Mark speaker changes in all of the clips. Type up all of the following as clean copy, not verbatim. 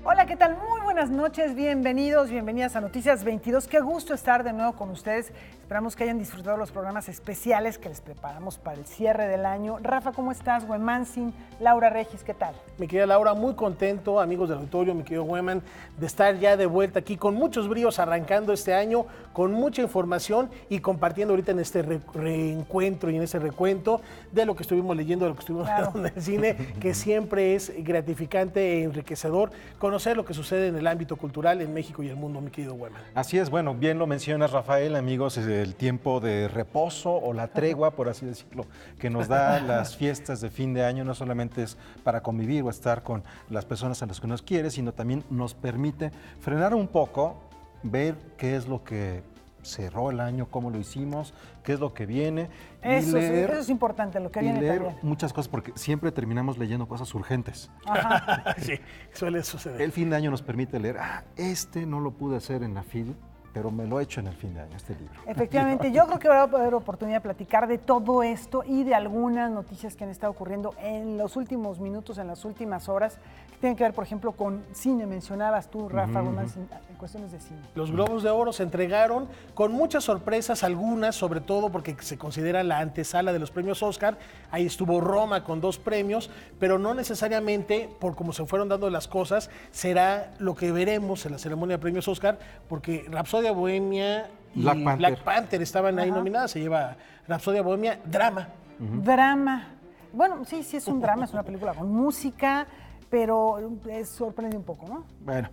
Speaker 1: Hola, ¿qué tal? Muy buenas noches, bienvenidos, bienvenidas a Noticias 22. Qué gusto estar de nuevo con ustedes. Esperamos que hayan disfrutado los programas especiales que les preparamos para el cierre del año. Rafa, ¿cómo estás? Huemansin, Laura Regis, ¿qué tal?
Speaker 2: Mi querida Laura, muy contento, amigos del auditorio, mi querido Hueman, de estar ya de vuelta aquí con muchos bríos arrancando este año, con mucha información y compartiendo ahorita en este reencuentro y en este recuento de lo que estuvimos leyendo, de lo que estuvimos viendo en el cine, que siempre es gratificante e enriquecedor conocer lo que sucede en el ámbito cultural en México y el mundo, mi querido Hueman.
Speaker 3: Así es, bueno, bien lo mencionas, Rafael, amigos, el tiempo de reposo o la tregua, por así decirlo, que nos da las fiestas de fin de año, no solamente es para convivir o estar con las personas a las que nos quiere, sino también nos permite frenar un poco, ver qué es lo que cerró el año, cómo lo hicimos, qué es lo que viene.
Speaker 1: Eso es importante, lo que viene
Speaker 3: leer
Speaker 1: también.
Speaker 3: muchas cosas, porque siempre terminamos leyendo cosas urgentes.
Speaker 1: Ajá.
Speaker 2: Sí, suele suceder.
Speaker 3: El fin de año nos permite leer, no lo pude hacer en la FIL, pero me lo he hecho en el fin de año, este libro.
Speaker 1: Efectivamente, yo creo que va a haber oportunidad de platicar de todo esto y de algunas noticias que han estado ocurriendo en los últimos minutos, en las últimas horas, que tienen que ver, por ejemplo, con cine. Mencionabas tú, Rafa, en cuestiones de cine.
Speaker 2: Los Globos de Oro se entregaron con muchas sorpresas, algunas, sobre todo porque se considera la antesala de los premios Oscar. Ahí estuvo Roma con 2 premios, pero no necesariamente, por cómo se fueron dando las cosas, será lo que veremos en la ceremonia de premios Oscar, porque Rapsodia Bohemia y Black Panther estaban ahí nominadas. Se lleva Rapsodia Bohemia, drama.
Speaker 1: Drama. Bueno, sí, es un drama, es una película con música, pero sorprende un poco, ¿no?
Speaker 3: Bueno,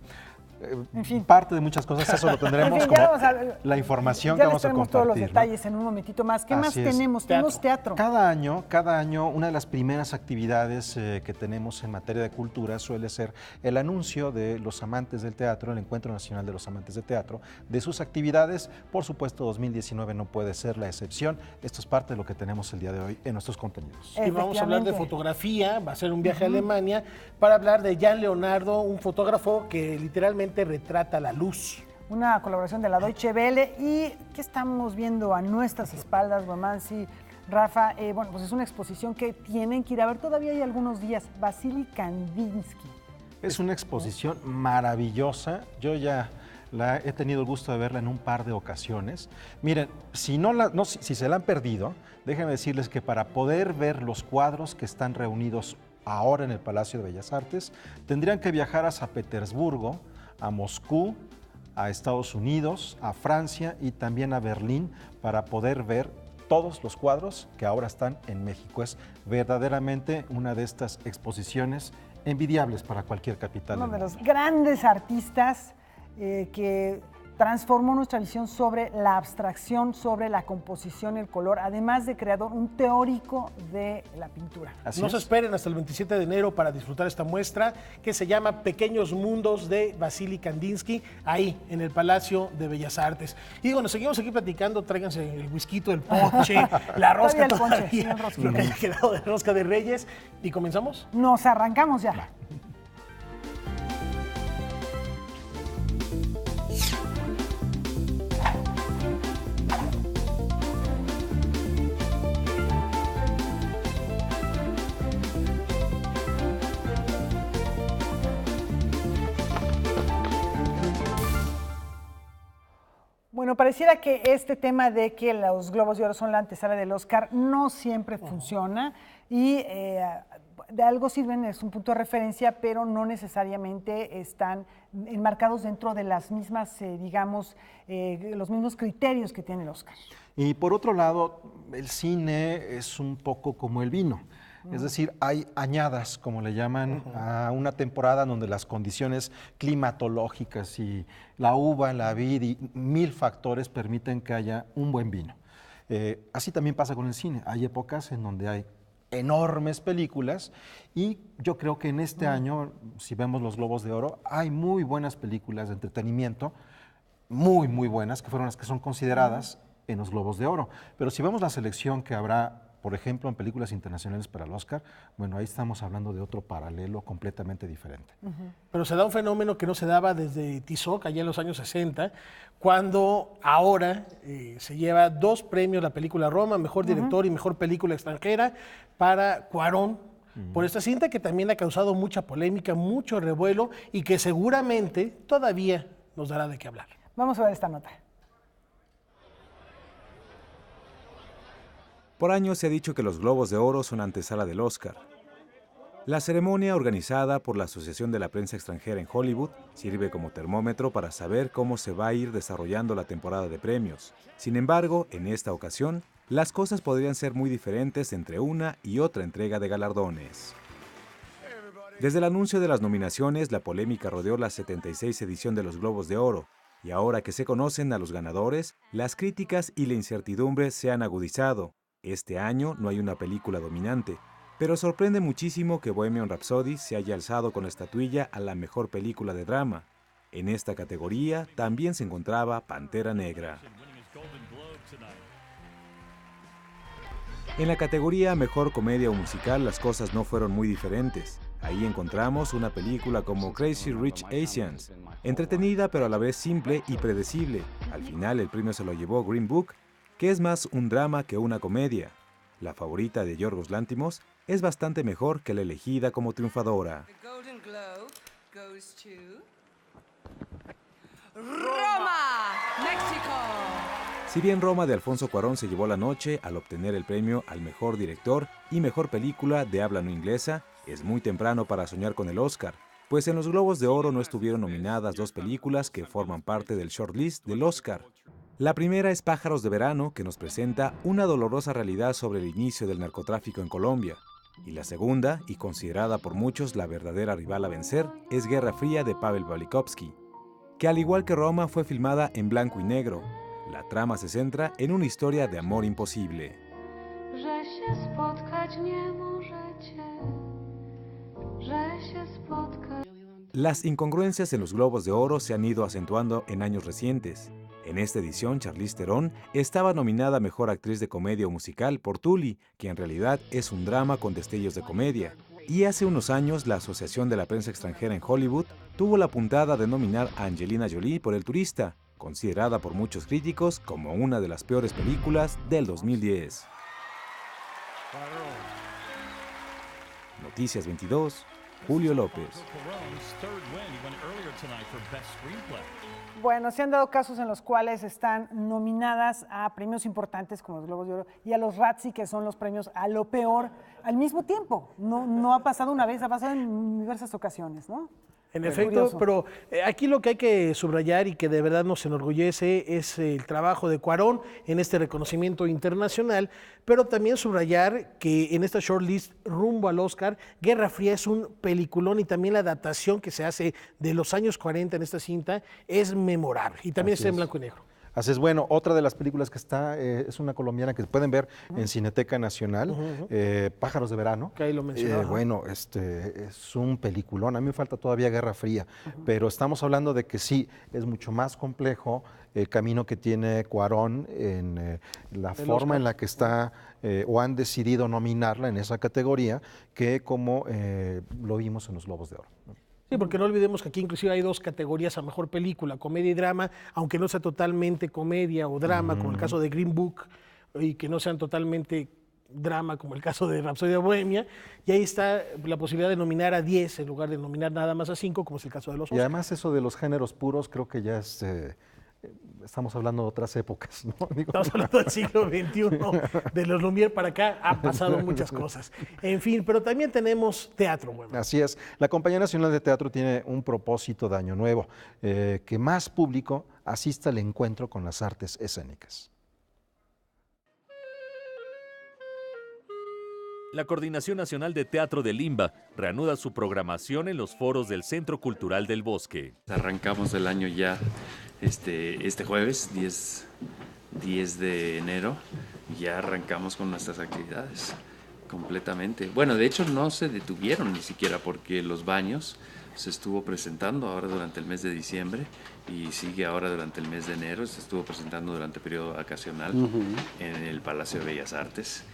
Speaker 1: en fin.
Speaker 3: Parte de muchas cosas, eso lo tendremos
Speaker 1: en fin,
Speaker 3: como la información que vamos a compartir.
Speaker 1: Todos los detalles en un momentito más. ¿Qué más tenemos? Tenemos teatro.
Speaker 3: Cada año, una de las primeras actividades que tenemos en materia de cultura suele ser el anuncio de los amantes del teatro, el Encuentro Nacional de los Amantes de Teatro, de sus actividades. Por supuesto, 2019 no puede ser la excepción. Esto es parte de lo que tenemos el día de hoy en nuestros contenidos.
Speaker 2: Y vamos a hablar de fotografía, va a ser un viaje a Alemania para hablar de Jan Leonardo, un fotógrafo que literalmente retrata la luz.
Speaker 1: Una colaboración de la Deutsche Welle. ¿Y qué estamos viendo a nuestras espaldas, Huemansi, Rafa? Bueno, pues es una exposición que tienen que ir a ver, todavía hay algunos días. Vasily Kandinsky.
Speaker 3: Es una exposición maravillosa. Yo ya he tenido el gusto de verla en un par de ocasiones. Miren, si se la han perdido, déjenme decirles que para poder ver los cuadros que están reunidos ahora en el Palacio de Bellas Artes, tendrían que viajar a San Petersburgo, a Moscú, a Estados Unidos, a Francia y también a Berlín para poder ver todos los cuadros que ahora están en México. Es verdaderamente una de estas exposiciones envidiables para cualquier capital del mundo.
Speaker 1: Uno de los grandes artistas que transformó nuestra visión sobre la abstracción, sobre la composición, el color, además de creador, un teórico de la pintura.
Speaker 2: No se esperen hasta el 27 de enero para disfrutar esta muestra que se llama Pequeños Mundos de Vasily Kandinsky, ahí en el Palacio de Bellas Artes. Y bueno, seguimos aquí platicando, tráiganse el whisky, el ponche, la rosca todavía, lo que haya quedado de rosca de Reyes. ¿Y comenzamos?
Speaker 1: Nos arrancamos ya. Bueno, pareciera que este tema de que los Globos de Oro son la antesala del Oscar no siempre funciona y de algo sirven, es un punto de referencia, pero no necesariamente están enmarcados dentro de las mismas, los mismos criterios que tiene el Oscar.
Speaker 3: Y por otro lado, el cine es un poco como el vino. Es decir, hay añadas, como le llaman, a una temporada donde las condiciones climatológicas y la uva, la vid y 1000 factores permiten que haya un buen vino. Así también pasa con el cine. Hay épocas en donde hay enormes películas y yo creo que en este año, si vemos los Globos de Oro, hay muy buenas películas de entretenimiento, muy buenas, que fueron las que son consideradas en los Globos de Oro. Pero si vemos la selección que habrá, por ejemplo, en películas internacionales para el Oscar, bueno, ahí estamos hablando de otro paralelo completamente diferente.
Speaker 2: Pero se da un fenómeno que no se daba desde Tizoc, allá en los años 60, cuando ahora se lleva 2 premios la película Roma, mejor director y mejor película extranjera, para Cuarón, por esta cinta que también ha causado mucha polémica, mucho revuelo y que seguramente todavía nos dará de qué hablar.
Speaker 1: Vamos a ver esta nota.
Speaker 4: Por años se ha dicho que los Globos de Oro son antesala del Oscar. La ceremonia, organizada por la Asociación de la Prensa Extranjera en Hollywood, sirve como termómetro para saber cómo se va a ir desarrollando la temporada de premios. Sin embargo, en esta ocasión, las cosas podrían ser muy diferentes entre una y otra entrega de galardones. Desde el anuncio de las nominaciones, la polémica rodeó la 76 edición de los Globos de Oro, y ahora que se conocen a los ganadores, las críticas y la incertidumbre se han agudizado. Este año no hay una película dominante, pero sorprende muchísimo que Bohemian Rhapsody se haya alzado con la estatuilla a la mejor película de drama. En esta categoría también se encontraba Pantera Negra. En la categoría Mejor Comedia o Musical las cosas no fueron muy diferentes. Ahí encontramos una película como Crazy Rich Asians, entretenida pero a la vez simple y predecible. Al final el premio se lo llevó Green Book, que es más un drama que una comedia. La favorita de Yorgos Lanthimos es bastante mejor que la elegida como triunfadora.
Speaker 5: Roma, México.
Speaker 4: Si bien Roma de Alfonso Cuarón se llevó la noche al obtener el premio al mejor director y mejor película de habla no inglesa, es muy temprano para soñar con el Oscar, pues en los Globos de Oro no estuvieron nominadas dos películas que forman parte del shortlist del Oscar. La primera es Pájaros de Verano, que nos presenta una dolorosa realidad sobre el inicio del narcotráfico en Colombia. Y la segunda, y considerada por muchos la verdadera rival a vencer, es Guerra Fría de Pavel Valikovsky, que al igual que Roma fue filmada en blanco y negro. La trama se centra en una historia de amor imposible. Las incongruencias en los Globos de Oro se han ido acentuando en años recientes. En esta edición, Charlize Theron estaba nominada a Mejor Actriz de Comedia o Musical por Tully, que en realidad es un drama con destellos de comedia. Y hace unos años, la Asociación de la Prensa Extranjera en Hollywood tuvo la puntada de nominar a Angelina Jolie por El Turista, considerada por muchos críticos como una de las peores películas del 2010. Noticias 22, Julio López.
Speaker 1: Bueno, se han dado casos en los cuales están nominadas a premios importantes como los Globos de Oro y a los Razzie, que son los premios a lo peor, al mismo tiempo. No ha pasado una vez, ha pasado en diversas ocasiones, ¿no?
Speaker 2: En
Speaker 1: Es
Speaker 2: efecto,
Speaker 1: curioso.
Speaker 2: pero aquí lo que hay que subrayar y que de verdad nos enorgullece es el trabajo de Cuarón en este reconocimiento internacional, pero también subrayar que en esta shortlist rumbo al Oscar, Guerra Fría es un peliculón y también la adaptación que se hace de los años 40 en esta cinta es memorable y también está en blanco y negro.
Speaker 3: Así es, bueno, otra de las películas que está es una colombiana que pueden ver en Cineteca Nacional, Pájaros de Verano.
Speaker 2: Que ahí lo mencionaba.
Speaker 3: Bueno, es un peliculón, a mí me falta todavía Guerra Fría, pero estamos hablando de que sí, es mucho más complejo el camino que tiene Cuarón en la forma en la que está o han decidido nominarla en esa categoría que como lo vimos en los Globos de Oro, ¿no?
Speaker 2: Sí, porque no olvidemos que aquí inclusive hay dos categorías a mejor película, comedia y drama, aunque no sea totalmente comedia o drama, como el caso de Green Book, y que no sean totalmente drama, como el caso de Rhapsody Bohemia, y ahí está la posibilidad de nominar a 10 en lugar de nominar nada más a 5, como es el caso de los
Speaker 3: Y
Speaker 2: Oscars.
Speaker 3: además eso de los géneros puros creo que ya es... estamos hablando de otras épocas, ¿no? Digo,
Speaker 2: Estamos hablando del siglo XXI, de los Lumière para acá, ha pasado muchas cosas. En fin, pero también tenemos teatro, bueno.
Speaker 3: Así es. La Compañía Nacional de Teatro tiene un propósito de año nuevo, que más público asista al encuentro con las artes escénicas.
Speaker 6: La Coordinación Nacional de Teatro de Limba reanuda su programación en los foros del Centro Cultural del Bosque.
Speaker 7: Arrancamos el año ya este jueves, 10 de enero, ya arrancamos con nuestras actividades completamente. Bueno, de hecho no se detuvieron ni siquiera porque Los Baños se estuvo presentando ahora durante el mes de diciembre y sigue ahora durante el mes de enero, se estuvo presentando durante el periodo vacacional en el Palacio de Bellas Artes.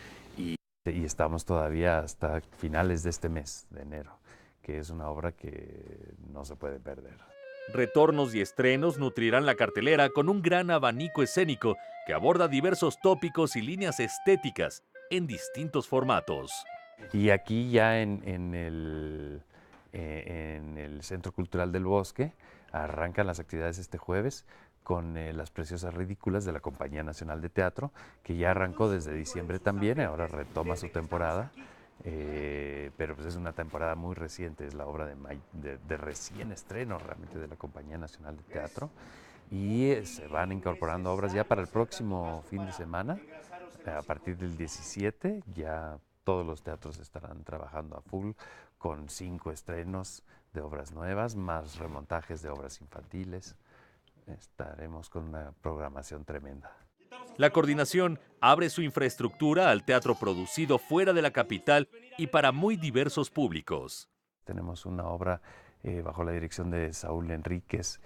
Speaker 7: Y estamos todavía hasta finales de este mes de enero, que es una obra que no se puede perder.
Speaker 6: Retornos y estrenos nutrirán la cartelera con un gran abanico escénico que aborda diversos tópicos y líneas estéticas en distintos formatos.
Speaker 8: Y aquí ya en el Centro Cultural del Bosque arrancan las actividades este jueves con Las Preciosas Ridículas de la Compañía Nacional de Teatro, que ya arrancó desde diciembre también, ahora retoma su temporada, pero pues es una temporada muy reciente, es la obra de recién estreno realmente de la Compañía Nacional de Teatro, y se van incorporando obras ya para el próximo fin de semana, a partir del 17, ya todos los teatros estarán trabajando a full con 5 estrenos de obras nuevas, más remontajes de obras infantiles. Estaremos con una programación tremenda.
Speaker 6: La coordinación abre su infraestructura al teatro producido fuera de la capital y para muy diversos públicos.
Speaker 8: Tenemos una obra bajo la dirección de Saúl Enríquez,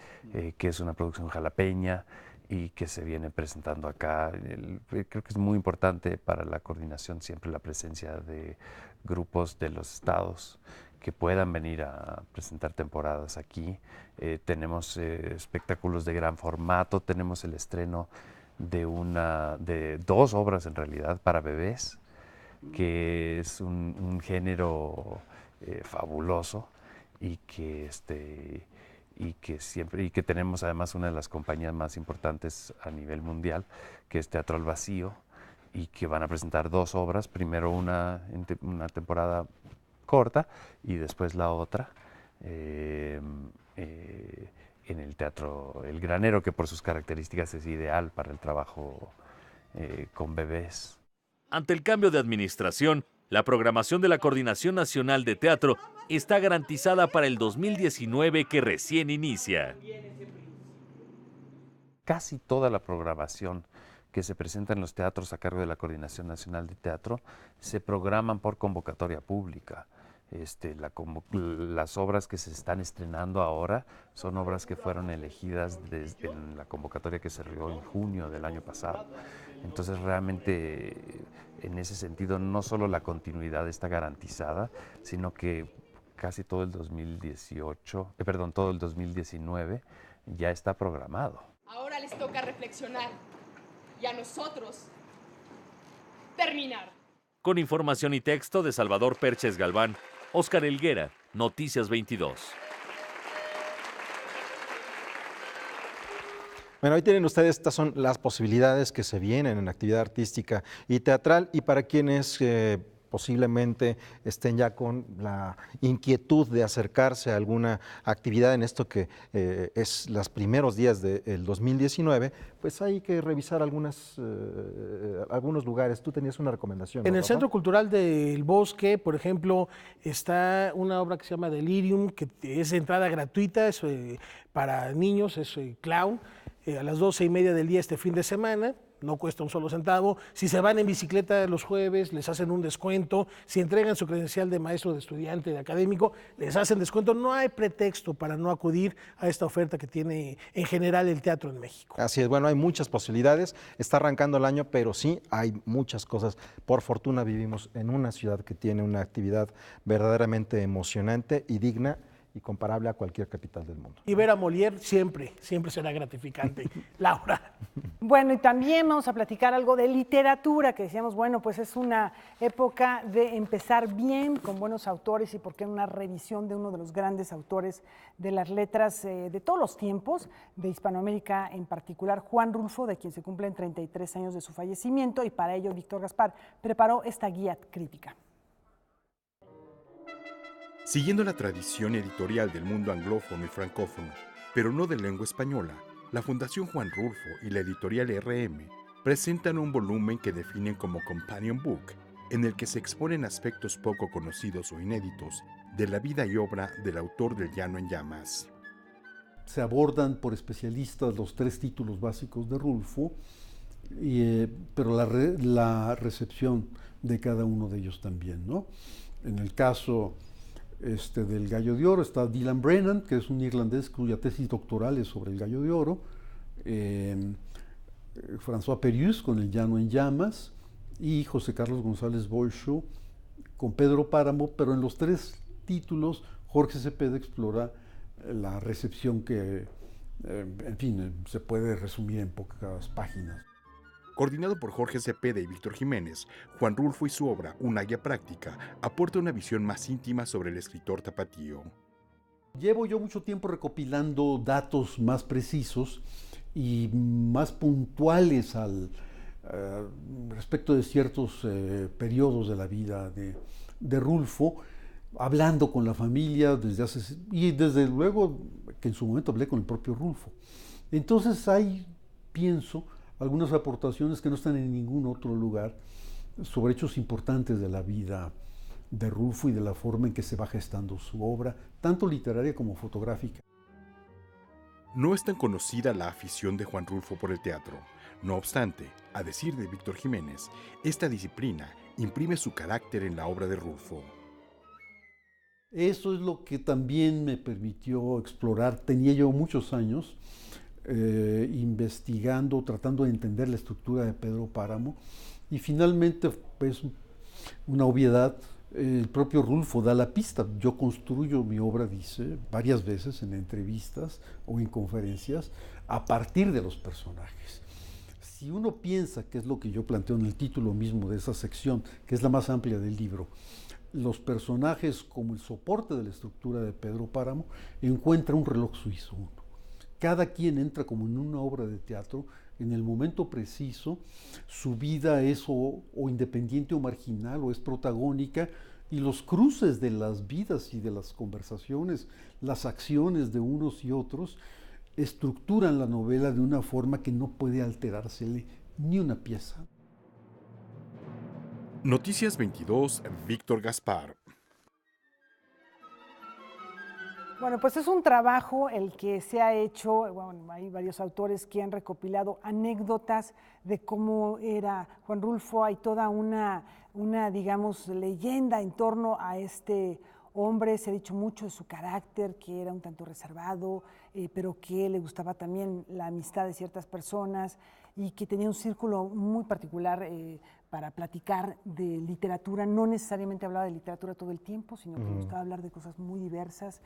Speaker 8: que es una producción jalapeña y que se viene presentando acá. Creo que es muy importante para la coordinación siempre la presencia de grupos de los estados que puedan venir a presentar temporadas aquí. Tenemos espectáculos de gran formato, tenemos el estreno de 2 obras en realidad para bebés, que es un género fabuloso y que tenemos además una de las compañías más importantes a nivel mundial, que es Teatro al Vacío, y que van a presentar 2 obras, primero una temporada corta y después la otra en el Teatro El Granero, que por sus características es ideal para el trabajo con bebés.
Speaker 6: Ante el cambio de administración, la programación de la Coordinación Nacional de Teatro está garantizada para el 2019 que recién inicia.
Speaker 8: Casi toda la programación que se presenta en los teatros a cargo de la Coordinación Nacional de Teatro se programan por convocatoria pública. Las obras que se están estrenando ahora son obras que fueron elegidas en la convocatoria que se realizó en junio del año pasado. Entonces realmente en ese sentido no solo la continuidad está garantizada, sino que casi todo el 2019 ya está programado.
Speaker 9: Ahora les toca reflexionar y a nosotros terminar.
Speaker 6: Con información y texto de Salvador Perches Galván, Óscar Helguera, Noticias 22.
Speaker 3: Bueno, ahí tienen ustedes, estas son las posibilidades que se vienen en actividad artística y teatral, y para quienes posiblemente estén ya con la inquietud de acercarse a alguna actividad en esto que es los primeros días del 2019, pues hay que revisar algunos lugares. Tú tenías una recomendación, ¿no,
Speaker 2: En el
Speaker 3: Rafa?
Speaker 2: Centro Cultural del Bosque, por ejemplo, está una obra que se llama Delirium, que es de entrada gratuita, es para niños, es clown, a las 12:30 del día este fin de semana. No cuesta un solo centavo. Si se van en bicicleta los jueves, les hacen un descuento. Si entregan su credencial de maestro, de estudiante, de académico, les hacen descuento. No hay pretexto para no acudir a esta oferta que tiene en general el teatro en México.
Speaker 3: Así es, bueno, hay muchas posibilidades. Está arrancando el año, pero sí hay muchas cosas. Por fortuna vivimos en una ciudad que tiene una actividad verdaderamente emocionante y digna y comparable a cualquier capital del mundo.
Speaker 2: Y ver a Molière siempre será gratificante. Laura.
Speaker 1: Bueno, y también vamos a platicar algo de literatura, que decíamos, bueno, pues es una época de empezar bien con buenos autores y por qué una revisión de uno de los grandes autores de las letras de todos los tiempos, de Hispanoamérica en particular, Juan Rulfo, de quien se cumplen 33 años de su fallecimiento, y para ello Víctor Gaspar preparó esta guía crítica.
Speaker 10: Siguiendo la tradición editorial del mundo anglófono y francófono, pero no de lengua española, la Fundación Juan Rulfo y la editorial RM presentan un volumen que definen como Companion Book, en el que se exponen aspectos poco conocidos o inéditos de la vida y obra del autor del Llano en Llamas.
Speaker 11: Se abordan por especialistas los 3 títulos básicos de Rulfo, pero la recepción de cada uno de ellos también, ¿no? En el caso del Gallo de Oro está Dylan Brennan, que es un irlandés cuya tesis doctoral es sobre el Gallo de Oro, François Perius con El Llano en Llamas y José Carlos González Bolscho con Pedro Páramo, pero en los 3 títulos Jorge Cepeda explora la recepción que, en fin, se puede resumir en pocas páginas.
Speaker 10: Coordinado por Jorge Cepeda y Víctor Jiménez, Juan Rulfo y su obra Una guía práctica aporta una visión más íntima sobre el escritor tapatío.
Speaker 11: Llevo yo mucho tiempo recopilando datos más precisos y más puntuales respecto de ciertos periodos de la vida de Rulfo, hablando con la familia y desde luego que en su momento hablé con el propio Rulfo. Entonces hay, pienso, algunas aportaciones que no están en ningún otro lugar sobre hechos importantes de la vida de Rulfo y de la forma en que se va gestando su obra, tanto literaria como fotográfica.
Speaker 10: No es tan conocida la afición de Juan Rulfo por el teatro. No obstante, a decir de Víctor Jiménez, esta disciplina imprime su carácter en la obra de Rulfo.
Speaker 11: Eso es lo que también me permitió explorar. Tenía yo muchos años investigando, tratando de entender la estructura de Pedro Páramo, y finalmente, pues, una obviedad, el propio Rulfo da la pista. Yo construyo mi obra, dice, varias veces en entrevistas o en conferencias, a partir de los personajes. Si uno piensa, que es lo que yo planteo en el título mismo de esa sección, que es la más amplia del libro, los personajes como el soporte de la estructura de Pedro Páramo, encuentra un reloj suizo. Cada quien entra como en una obra de teatro, en el momento preciso, su vida es o independiente o marginal, o es protagónica, y los cruces de las vidas y de las conversaciones, las acciones de unos y otros, estructuran la novela de una forma que no puede alterársele ni una pieza.
Speaker 10: Noticias 22, Víctor Gaspar.
Speaker 1: Bueno, pues es un trabajo el que se ha hecho, bueno, hay varios autores que han recopilado anécdotas de cómo era Juan Rulfo. Hay toda una digamos, leyenda en torno a este hombre. Se ha dicho mucho de su carácter, que era un tanto reservado, pero que le gustaba también la amistad de ciertas personas y que tenía un círculo muy particular para platicar de literatura. No necesariamente hablaba de literatura todo el tiempo, sino que le gustaba hablar de cosas muy diversas.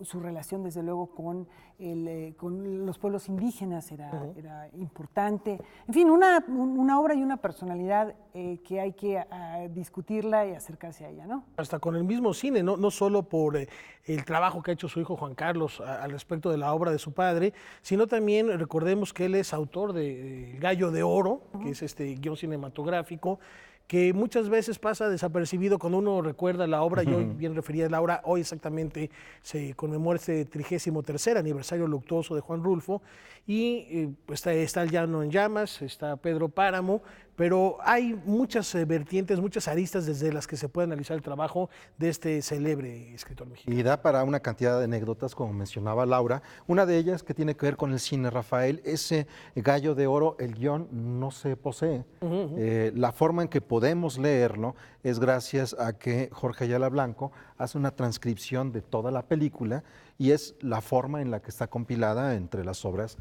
Speaker 1: Su relación, desde luego, con los pueblos indígenas era importante. En fin, una obra y una personalidad que hay que discutirla y acercarse a ella, ¿no?
Speaker 2: Hasta con el mismo cine, no solo por el trabajo que ha hecho su hijo Juan Carlos al respecto de la obra de su padre, sino también recordemos que él es autor de El Gallo de Oro, que es este guión cinematográfico, que muchas veces pasa desapercibido cuando uno recuerda la obra. Yo bien refería a la obra, hoy exactamente se conmemora este 33º aniversario luctuoso de Juan Rulfo, y pues está El Llano en Llamas, está Pedro Páramo, pero hay muchas vertientes, muchas aristas desde las que se puede analizar el trabajo de este célebre escritor mexicano.
Speaker 3: Y da para una cantidad de anécdotas, como mencionaba Laura. Una de ellas que tiene que ver con el cine, Rafael, ese Gallo de Oro, el guión no se posee. La forma en que podemos leerlo es gracias a que Jorge Ayala Blanco hace una transcripción de toda la película, y es la forma en la que está compilada entre las obras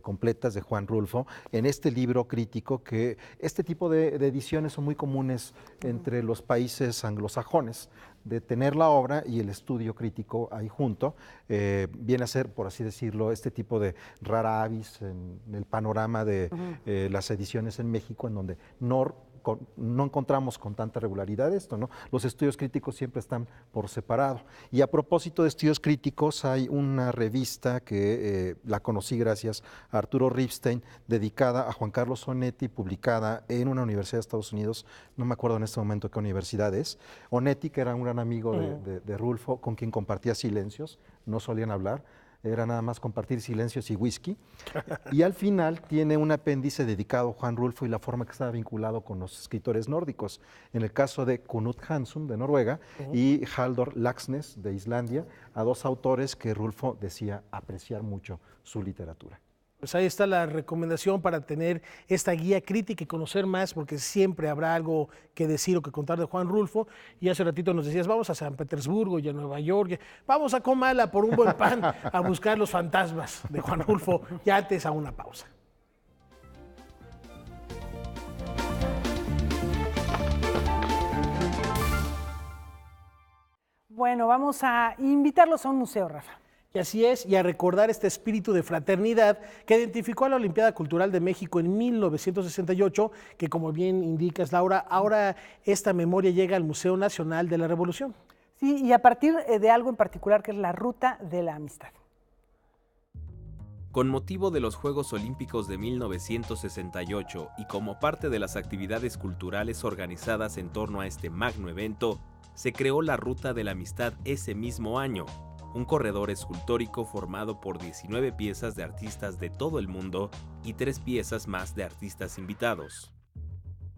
Speaker 3: completas de Juan Rulfo en este libro crítico, que este tipo de ediciones son muy comunes entre los países anglosajones, de tener la obra y el estudio crítico ahí junto. Viene a ser, por así decirlo, este tipo de rara avis en el panorama de las ediciones en México, en donde no encontramos con tanta regularidad esto, ¿no? Los estudios críticos siempre están por separado. Y a propósito de estudios críticos, hay una revista que la conocí gracias a Arturo Ripstein, dedicada a Juan Carlos Onetti, publicada en una universidad de Estados Unidos, no me acuerdo en este momento qué universidad es. Onetti, que era un gran amigo de Rulfo, con quien compartía silencios, no solían hablar, era nada más compartir silencios y whisky. Y al final tiene un apéndice dedicado a Juan Rulfo y la forma que estaba vinculado con los escritores nórdicos. En el caso de Knut Hamsun, de Noruega, y Halldór Laxness, de Islandia, a dos autores que Rulfo decía apreciar mucho su literatura.
Speaker 2: Pues ahí está la recomendación para tener esta guía crítica y conocer más, porque siempre habrá algo que decir o que contar de Juan Rulfo. Y hace ratito nos decías, vamos a San Petersburgo y a Nueva York, vamos a Comala por un buen pan a buscar los fantasmas de Juan Rulfo. Ya antes a una pausa.
Speaker 1: Bueno, vamos a invitarlos a un museo, Rafa.
Speaker 2: Y así es, y a recordar este espíritu de fraternidad que identificó a la Olimpiada Cultural de México en 1968, que como bien indicas, Laura, ahora esta memoria llega al Museo Nacional de la Revolución.
Speaker 1: Sí, y a partir de algo en particular que es la Ruta de la Amistad.
Speaker 12: Con motivo de los Juegos Olímpicos de 1968 y como parte de las actividades culturales organizadas en torno a este magno evento, se creó la Ruta de la Amistad ese mismo año, un corredor escultórico formado por 19 piezas de artistas de todo el mundo y 3 piezas más de artistas invitados.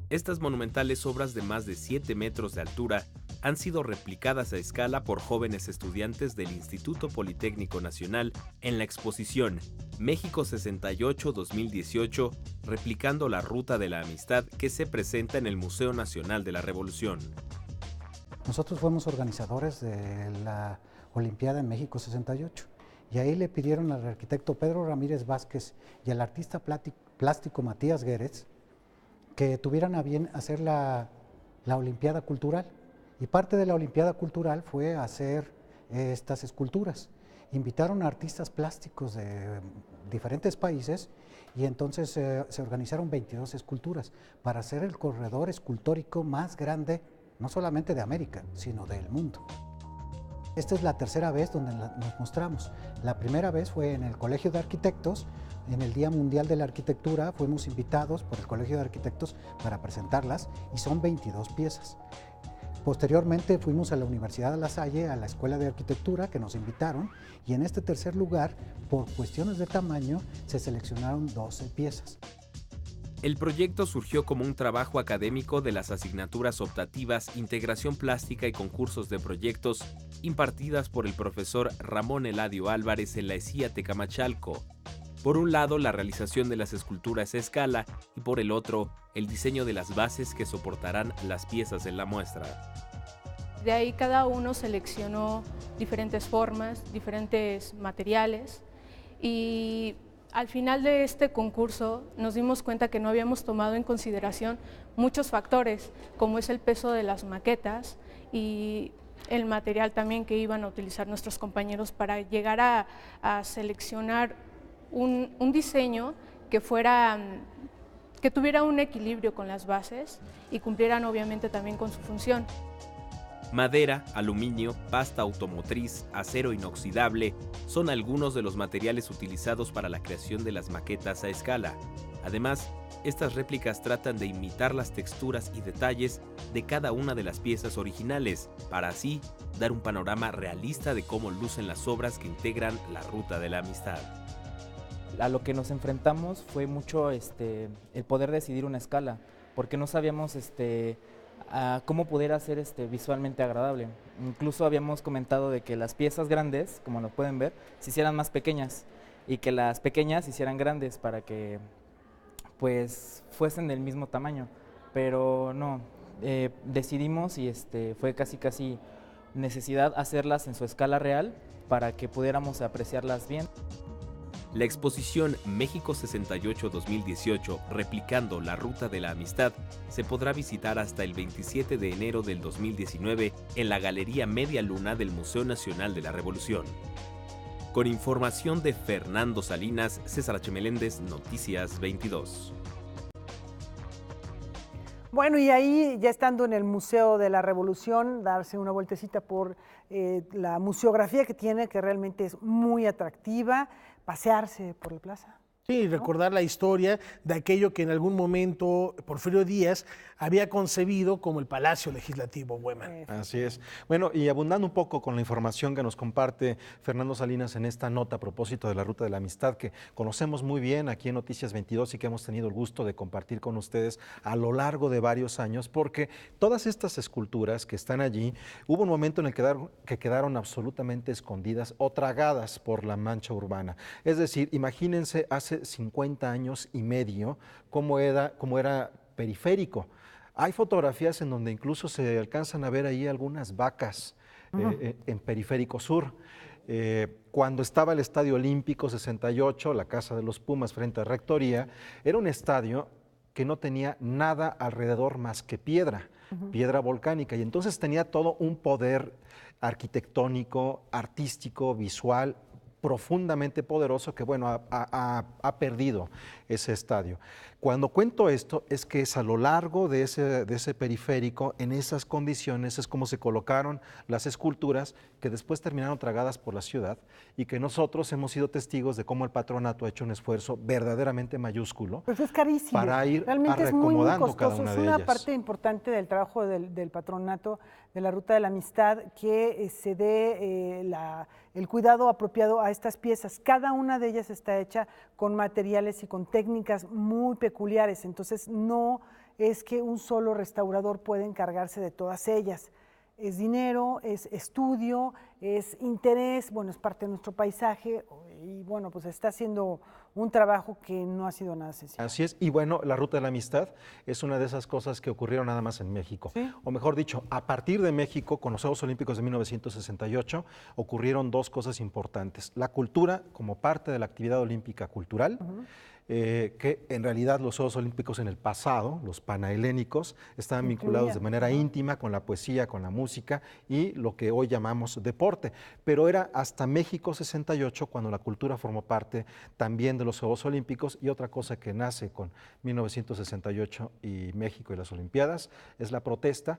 Speaker 12: Estas monumentales obras de más de 7 metros de altura han sido replicadas a escala por jóvenes estudiantes del Instituto Politécnico Nacional en la exposición México 68-2018, replicando la Ruta de la Amistad que se presenta en el Museo Nacional de la Revolución.
Speaker 13: Nosotros fuimos organizadores de la Olimpiada en México 68 y ahí le pidieron al arquitecto Pedro Ramírez Vázquez y al artista plástico Matías Guérez que tuvieran a bien hacer la Olimpiada Cultural. Y parte de la Olimpiada Cultural fue hacer estas esculturas. Invitaron a artistas plásticos de diferentes países y entonces se organizaron 22 esculturas para hacer el corredor escultórico más grande, no solamente de América, sino del mundo. Esta es la tercera vez donde nos mostramos. La primera vez fue en el Colegio de Arquitectos. En el Día Mundial de la Arquitectura fuimos invitados por el Colegio de Arquitectos para presentarlas y son 22 piezas. Posteriormente fuimos a la Universidad de La Salle, a la Escuela de Arquitectura, que nos invitaron, y en este tercer lugar, por cuestiones de tamaño, se seleccionaron 12 piezas.
Speaker 12: El proyecto surgió como un trabajo académico de las asignaturas optativas Integración Plástica y Concursos de Proyectos impartidas por el profesor Ramón Eladio Álvarez en la ESIA Tecamachalco. Por un lado, la realización de las esculturas a escala y por el otro, el diseño de las bases que soportarán las piezas en la muestra.
Speaker 14: De ahí cada uno seleccionó diferentes formas, diferentes materiales y al final de este concurso nos dimos cuenta que no habíamos tomado en consideración muchos factores, como es el peso de las maquetas y el material también que iban a utilizar nuestros compañeros para llegar a seleccionar un diseño que tuviera un equilibrio con las bases y cumplieran obviamente también con su función.
Speaker 12: Madera, aluminio, pasta automotriz, acero inoxidable son algunos de los materiales utilizados para la creación de las maquetas a escala. Además, estas réplicas tratan de imitar las texturas y detalles de cada una de las piezas originales, para así dar un panorama realista de cómo lucen las obras que integran la Ruta de la Amistad.
Speaker 15: A lo que nos enfrentamos fue mucho el poder decidir una escala, porque no sabíamos cómo poder hacer visualmente agradable. Incluso habíamos comentado de que las piezas grandes, como lo pueden ver, se hicieran más pequeñas y que las pequeñas se hicieran grandes para que pues fuesen del mismo tamaño, pero no, decidimos y fue casi necesidad hacerlas en su escala real para que pudiéramos apreciarlas bien.
Speaker 12: La exposición México 68-2018, replicando la Ruta de la Amistad, se podrá visitar hasta el 27 de enero del 2019 en la Galería Media Luna del Museo Nacional de la Revolución. Con información de Fernando Salinas, César H. Meléndez, Noticias 22.
Speaker 1: Bueno, y ahí, ya estando en el Museo de la Revolución, darse una vueltecita por la museografía que tiene, que realmente es muy atractiva, pasearse por la plaza.
Speaker 2: Sí, recordar la historia de aquello que en algún momento Porfirio Díaz había concebido como el Palacio Legislativo, Hueman.
Speaker 3: Así es. Bueno, y abundando un poco con la información que nos comparte Fernando Salinas en esta nota a propósito de la Ruta de la Amistad, que conocemos muy bien aquí en Noticias 22 y que hemos tenido el gusto de compartir con ustedes a lo largo de varios años, porque todas estas esculturas que están allí, hubo un momento en el que quedaron absolutamente escondidas o tragadas por la mancha urbana. Es decir, imagínense hace 50 años y medio cómo era Periférico. Hay fotografías en donde incluso se alcanzan a ver ahí algunas vacas en Periférico Sur. Cuando estaba el Estadio Olímpico 68, la Casa de los Pumas frente a Rectoría, era un estadio que no tenía nada alrededor más que piedra volcánica, y entonces tenía todo un poder arquitectónico, artístico, visual profundamente poderoso que, bueno, ha perdido ese estadio. Cuando cuento esto, es que es a lo largo de ese periférico, en esas condiciones, es como se colocaron las esculturas que después terminaron tragadas por la ciudad y que nosotros hemos sido testigos de cómo el patronato ha hecho un esfuerzo verdaderamente mayúsculo.
Speaker 1: Pues es carísimo.
Speaker 3: Para ir
Speaker 1: realmente es muy
Speaker 3: reacomodando cada
Speaker 1: costoso.
Speaker 3: una
Speaker 1: Es
Speaker 3: de
Speaker 1: una
Speaker 3: ellas.
Speaker 1: parte importante del trabajo del patronato de la Ruta de la Amistad que se dé el cuidado apropiado a estas piezas. Cada una de ellas está hecha con materiales y con técnicas muy peculiares, entonces no es que un solo restaurador pueda encargarse de todas ellas. Es dinero, es estudio, es interés, bueno, es parte de nuestro paisaje y bueno, pues está haciendo un trabajo que no ha sido nada sencillo.
Speaker 3: Así es, y bueno, la Ruta de la Amistad es una de esas cosas que ocurrieron nada más en México. ¿Sí? O mejor dicho, a partir de México, con los Juegos Olímpicos de 1968, ocurrieron dos cosas importantes. La cultura como parte de la actividad olímpica cultural, que en realidad los Juegos Olímpicos en el pasado, los panhelénicos, estaban vinculados de manera íntima con la poesía, con la música y lo que hoy llamamos deporte. Pero era hasta México 68 cuando la cultura formó parte también de los Juegos Olímpicos, y otra cosa que nace con 1968 y México y las Olimpiadas es la protesta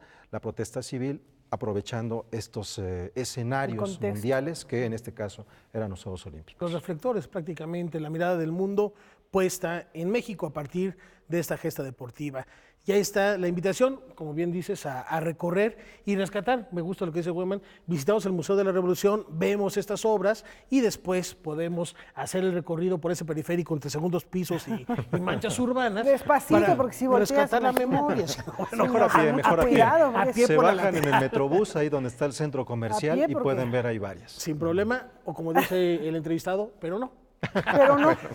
Speaker 3: civil, aprovechando estos escenarios mundiales que en este caso eran los Juegos Olímpicos.
Speaker 2: Los reflectores, prácticamente la mirada del mundo puesta en México a partir de esta gesta deportiva. Y ahí está la invitación, como bien dices, a recorrer y rescatar. Me gusta lo que dice Weyman. Visitamos el Museo de la Revolución, vemos estas obras y después podemos hacer el recorrido por ese periférico entre segundos pisos y manchas urbanas.
Speaker 1: Despacito, porque si volteas
Speaker 2: rescatar la memoria.
Speaker 3: Mejor a pie, mejor a pie. Se
Speaker 2: por
Speaker 3: bajan en el Metrobús, ahí donde está el centro comercial, y pueden ver ahí varias.
Speaker 2: Sin problema, o como dice el entrevistado, pero no.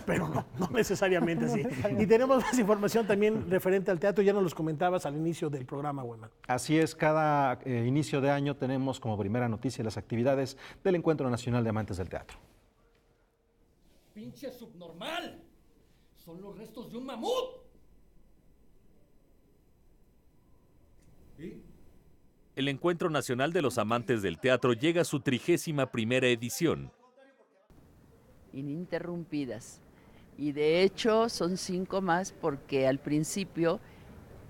Speaker 2: Pero no necesariamente así. Y tenemos más información también referente al teatro, ya nos los comentabas al inicio del programa, Weyman.
Speaker 3: Así es, cada inicio de año tenemos como primera noticia las actividades del Encuentro Nacional de Amantes del Teatro.
Speaker 16: ¡Pinche subnormal! Son los restos de un mamut.
Speaker 6: ¿Y? El Encuentro Nacional de los Amantes del Teatro llega a su 31ª edición.
Speaker 17: Ininterrumpidas. Y de hecho son 5 más porque al principio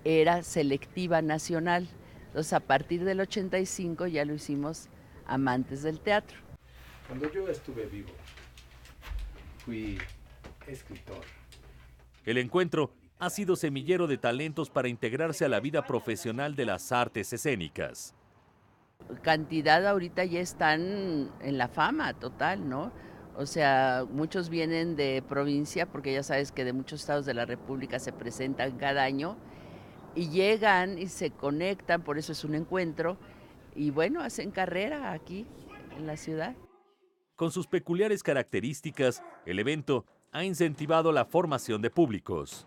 Speaker 17: era selectiva nacional. Entonces a partir del 85 ya lo hicimos Amantes del Teatro.
Speaker 18: Cuando yo estuve vivo, fui escritor.
Speaker 6: El encuentro ha sido semillero de talentos para integrarse a la vida profesional de las artes escénicas.
Speaker 17: Cantidad ahorita ya están en la fama total, ¿no? O sea, muchos vienen de provincia, porque ya sabes que de muchos estados de la República se presentan cada año, y llegan y se conectan, por eso es un encuentro, y bueno, hacen carrera aquí en la ciudad.
Speaker 6: Con sus peculiares características, el evento ha incentivado la formación de públicos.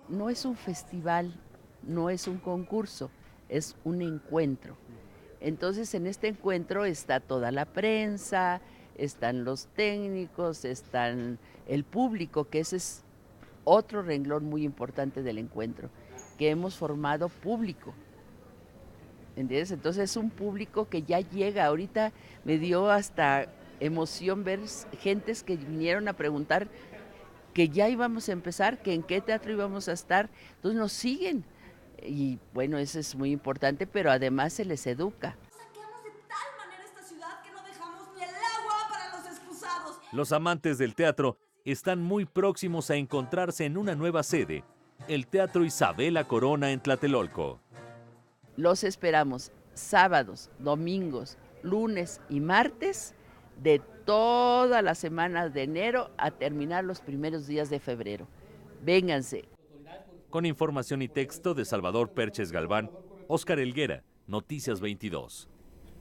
Speaker 17: No es un festival, no es un concurso, es un encuentro. Entonces, en este encuentro está toda la prensa, están los técnicos, están el público, que ese es otro renglón muy importante del encuentro, que hemos formado público. ¿Entiendes? Entonces es un público que ya llega. Ahorita me dio hasta emoción ver gentes que vinieron a preguntar que ya íbamos a empezar, que en qué teatro íbamos a estar. Entonces nos siguen. Y bueno, eso es muy importante, pero además se les educa.
Speaker 6: Los amantes del teatro están muy próximos a encontrarse en una nueva sede, el Teatro Isabela Corona en Tlatelolco.
Speaker 17: Los esperamos sábados, domingos, lunes y martes de todas las semanas de enero a terminar los primeros días de febrero. Vénganse.
Speaker 6: Con información y texto de Salvador Perches Galván, Óscar Helguera, Noticias 22.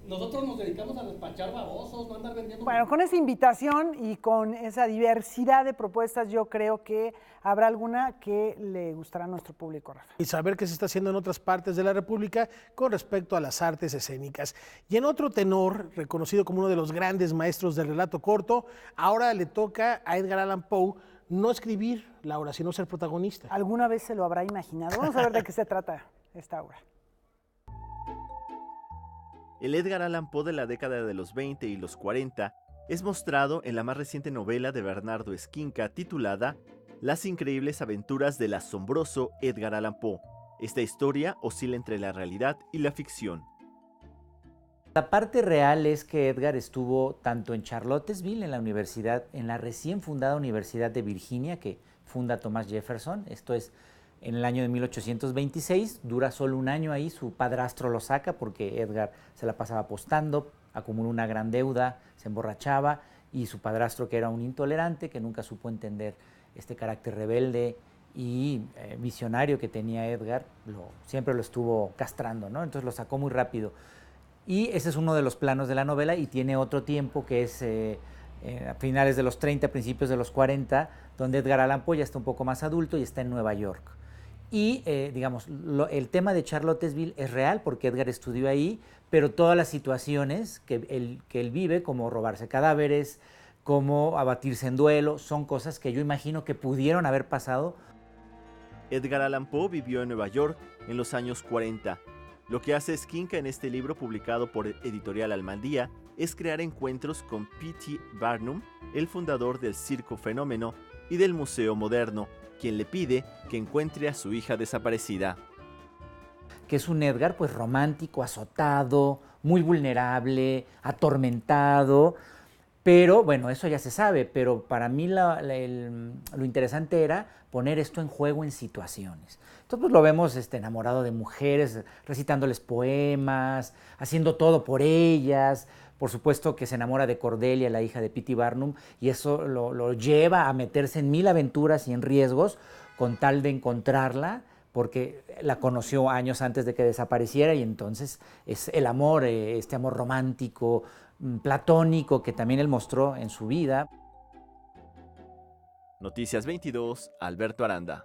Speaker 16: Nosotros nos dedicamos a despachar babosos, no andar vendiendo...
Speaker 1: Bueno, con esa invitación y con esa diversidad de propuestas, yo creo que habrá alguna que le gustará a nuestro público, Rafa.
Speaker 2: Y saber qué se está haciendo en otras partes de la República con respecto a las artes escénicas. Y en otro tenor, reconocido como uno de los grandes maestros del relato corto, ahora le toca a Edgar Allan Poe no escribir la obra, sino ser protagonista.
Speaker 1: ¿Alguna vez se lo habrá imaginado? Vamos a ver de qué se trata esta obra.
Speaker 19: El Edgar Allan Poe de la década de los 20 y los 40 es mostrado en la más reciente novela de Bernardo Esquinca titulada Las increíbles aventuras del asombroso Edgar Allan Poe. Esta historia oscila entre la realidad y la ficción.
Speaker 20: La parte real es que Edgar estuvo tanto en Charlottesville, en la universidad, en la recién fundada Universidad de Virginia, que funda Thomas Jefferson, esto es en el año de 1826, dura solo un año ahí, su padrastro lo saca porque Edgar se la pasaba apostando, acumuló una gran deuda, se emborrachaba, y su padrastro, que era un intolerante, que nunca supo entender este carácter rebelde y visionario que tenía Edgar, siempre lo estuvo castrando, ¿no? Entonces lo sacó muy rápido. Y ese es uno de los planos de la novela, y tiene otro tiempo que es a finales de los 30, principios de los 40, donde Edgar Allan Poe ya está un poco más adulto y está en Nueva York. Y digamos, el tema de Charlottesville es real porque Edgar estudió ahí, pero todas las situaciones que él vive, como robarse cadáveres, como abatirse en duelo, son cosas que yo imagino que pudieron haber pasado.
Speaker 19: Edgar Allan Poe vivió en Nueva York en los años 40. Lo que hace Esquinca en este libro publicado por Editorial Almadía es crear encuentros con P.T. Barnum, el fundador del Circo Fenómeno y del Museo Moderno, quien le pide que encuentre a su hija desaparecida.
Speaker 20: Que es un Edgar pues romántico, azotado, muy vulnerable, atormentado, pero bueno, eso ya se sabe, pero para mí lo interesante era poner esto en juego en situaciones. Entonces pues, lo vemos enamorado de mujeres, recitándoles poemas, haciendo todo por ellas. Por supuesto que se enamora de Cordelia, la hija de P.T. Barnum, y eso lo lleva a meterse en mil aventuras y en riesgos con tal de encontrarla, porque la conoció años antes de que desapareciera, y entonces es el amor, este amor romántico, platónico, que también él mostró en su vida.
Speaker 19: Noticias 22, Alberto Aranda.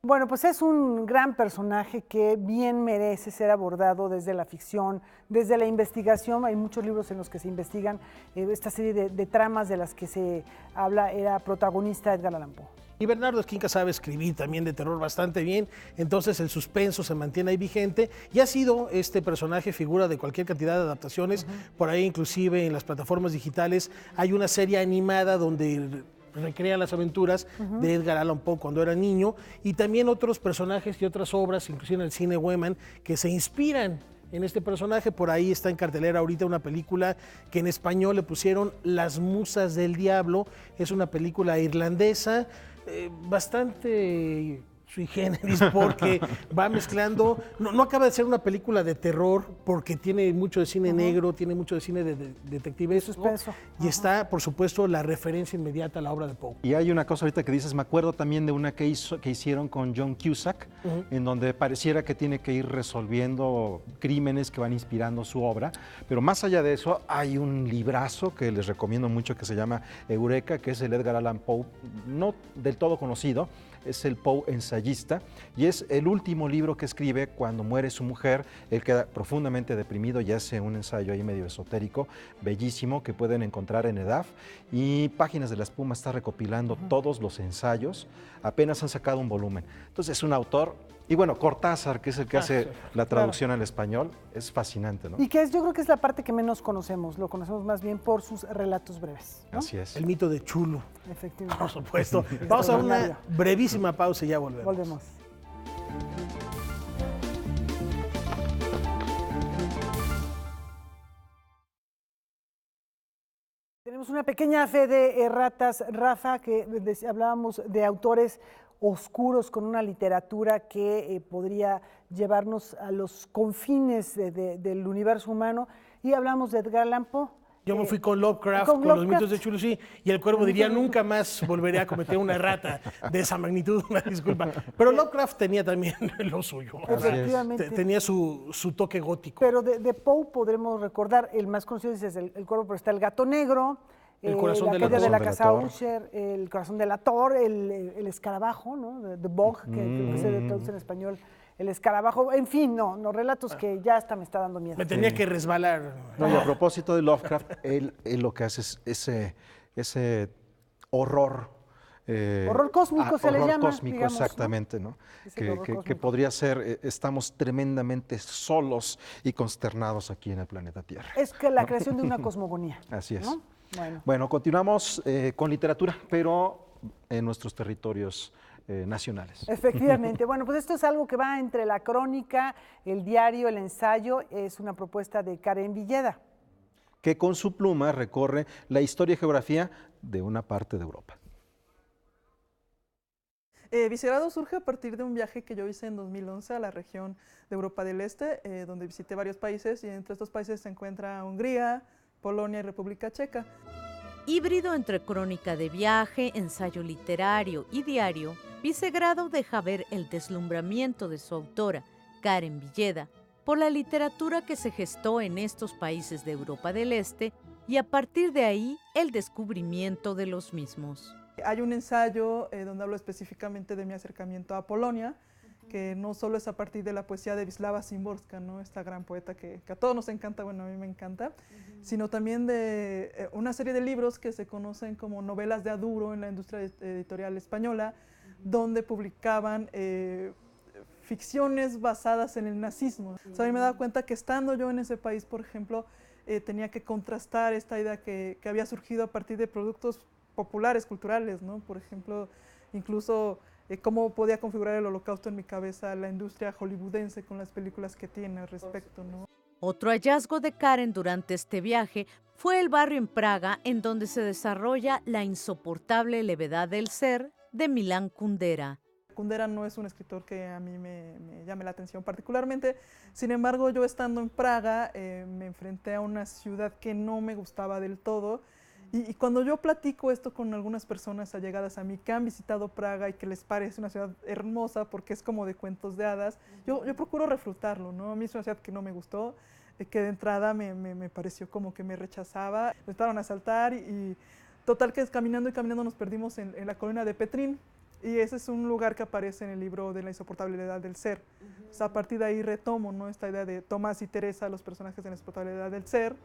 Speaker 1: Bueno, pues es un gran personaje que bien merece ser abordado desde la ficción, desde la investigación. Hay muchos libros en los que se investigan esta serie de tramas de las que se habla. Era protagonista Edgar Allan Poe.
Speaker 2: Y Bernardo Esquinca sabe escribir también de terror bastante bien, entonces el suspenso se mantiene ahí vigente, y ha sido este personaje figura de cualquier cantidad de adaptaciones. Por ahí inclusive en las plataformas digitales hay una serie animada donde recrea las aventuras de Edgar Allan Poe cuando era niño, y también otros personajes y otras obras, inclusive en el cine Weyman, que se inspiran en este personaje. Por ahí está en cartelera ahorita una película que en español le pusieron Las Musas del Diablo. Es una película irlandesa, bastante sui generis, porque va mezclando, no acaba de ser una película de terror, porque tiene mucho de cine negro, tiene mucho de cine de detectivesco, y está, por supuesto, la referencia inmediata a la obra de Poe.
Speaker 3: Y hay una cosa ahorita que dices, me acuerdo también de una que hicieron con John Cusack, en donde pareciera que tiene que ir resolviendo crímenes que van inspirando su obra, pero más allá de eso hay un librazo que les recomiendo mucho que se llama Eureka, que es el Edgar Allan Poe, no del todo conocido, es el Poe ensayista, y es el último libro que escribe cuando muere su mujer. Él queda profundamente deprimido y hace un ensayo ahí medio esotérico, bellísimo, que pueden encontrar en EDAF, y Páginas de la Espuma está recopilando todos los ensayos, apenas han sacado un volumen. Entonces es un autor, y bueno, Cortázar, que es el que hace la traducción al español, es fascinante, ¿no?
Speaker 1: Y que yo creo que es la parte que menos conocemos, lo conocemos más bien por sus relatos breves, ¿no?
Speaker 3: Así es.
Speaker 2: El mito de Chulo.
Speaker 1: Efectivamente.
Speaker 2: Por supuesto. Vamos a una brevísima pausa y ya volvemos.
Speaker 1: Volvemos. Tenemos una pequeña fe de erratas, Rafa, que hablábamos de autores oscuros con una literatura que podría llevarnos a los confines del universo humano, y hablamos de Edgar Allan Poe.
Speaker 2: Yo me fui con Lovecraft, con los mitos de Chulu, sí, y el cuervo diría, nunca más volveré a cometer una errata de esa magnitud, una disculpa. Pero Lovecraft tenía también lo suyo.
Speaker 1: Efectivamente.
Speaker 2: Tenía su toque gótico.
Speaker 1: Pero de Poe podremos recordar, el más conocido es el cuervo, pero está El Gato Negro,
Speaker 2: El corazón
Speaker 1: la
Speaker 2: de la
Speaker 1: caída de la casa
Speaker 2: Tor.
Speaker 1: Usher, El corazón de la Tor, el escarabajo, ¿no? The Bog, que se traduce en español, el escarabajo, en fin, no, relatos que ya hasta me está dando miedo.
Speaker 2: Me tenía que resbalar.
Speaker 3: No, y a propósito de Lovecraft, él lo que hace es ese horror
Speaker 1: horror cósmico se le llama.
Speaker 3: Horror cósmico,
Speaker 1: digamos,
Speaker 3: exactamente, ¿no?
Speaker 1: Es el horror
Speaker 3: Que
Speaker 1: cósmico.
Speaker 3: podría ser, estamos tremendamente solos y consternados aquí en el planeta Tierra.
Speaker 1: Es que la creación de una cosmogonía.
Speaker 3: Así es.
Speaker 1: ¿no? Bueno.
Speaker 3: Bueno, continuamos con literatura, pero en nuestros territorios nacionales.
Speaker 1: Efectivamente. Bueno, pues esto es algo que va entre la crónica, el diario, el ensayo. Es una propuesta de Karen Villeda.
Speaker 3: Que con su pluma recorre la historia y geografía de una parte de Europa.
Speaker 21: Vicegrado surge a partir de un viaje que yo hice en 2011 a la región de Europa del Este, donde visité varios países y entre estos países se encuentra Hungría, Polonia y República Checa.
Speaker 22: Híbrido entre crónica de viaje, ensayo literario y diario, Vicegrado deja ver el deslumbramiento de su autora, Karen Villeda, por la literatura que se gestó en estos países de Europa del Este y a partir de ahí el descubrimiento de los mismos.
Speaker 21: Hay un ensayo donde hablo específicamente de mi acercamiento a Polonia, que no solo es a partir de la poesía de Wisława Szymborska, ¿no? Esta gran poeta que a todos nos encanta, bueno, a mí me encanta, sino también de una serie de libros que se conocen como novelas de Aduro en la industria editorial española, donde publicaban ficciones basadas en el nazismo. O sea, a mí me he dado cuenta que estando yo en ese país, por ejemplo, tenía que contrastar esta idea que había surgido a partir de productos populares, culturales, ¿no? Por ejemplo, incluso cómo podía configurar el Holocausto en mi cabeza la industria hollywoodense con las películas que tiene al respecto, ¿no?
Speaker 22: Otro hallazgo de Karen durante este viaje fue el barrio en Praga en donde se desarrolla La insoportable levedad del ser de Milan Kundera.
Speaker 21: Kundera no es un escritor que a mí me llame la atención particularmente, sin embargo yo estando en Praga me enfrenté a una ciudad que no me gustaba del todo y cuando yo platico esto con algunas personas allegadas a mí que han visitado Praga y que les parece una ciudad hermosa porque es como de cuentos de hadas, yo procuro refutarlo, ¿no? A mí es una ciudad que no me gustó, que de entrada me pareció como que me rechazaba, me estaban a asaltar y total que caminando y caminando nos perdimos en la colina de Petrín. Y ese es un lugar que aparece en el libro de La insoportabilidad del ser. O sea, a partir de ahí retomo, ¿no? Esta idea de Tomás y Teresa, los personajes de La insoportabilidad del ser.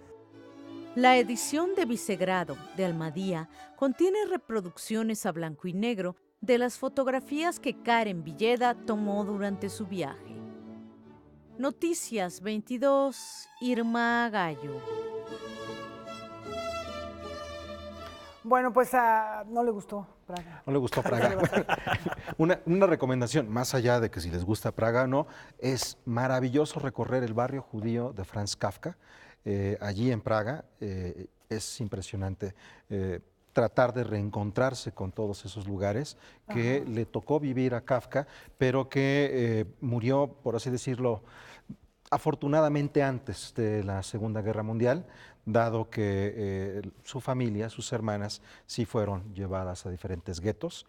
Speaker 22: La edición de Vicegrado de Almadía contiene reproducciones a blanco y negro de las fotografías que Karen Villeda tomó durante su viaje. Noticias 22, Irma Gallo.
Speaker 1: Bueno, pues no le gustó Praga.
Speaker 3: No le gustó Praga. Una recomendación, más allá de que si les gusta Praga o no, es maravilloso recorrer el barrio judío de Franz Kafka. Allí en Praga es impresionante tratar de reencontrarse con todos esos lugares que le tocó vivir a Kafka, pero que murió, por así decirlo, afortunadamente antes de la Segunda Guerra Mundial, dado que su familia, sus hermanas, sí fueron llevadas a diferentes guetos.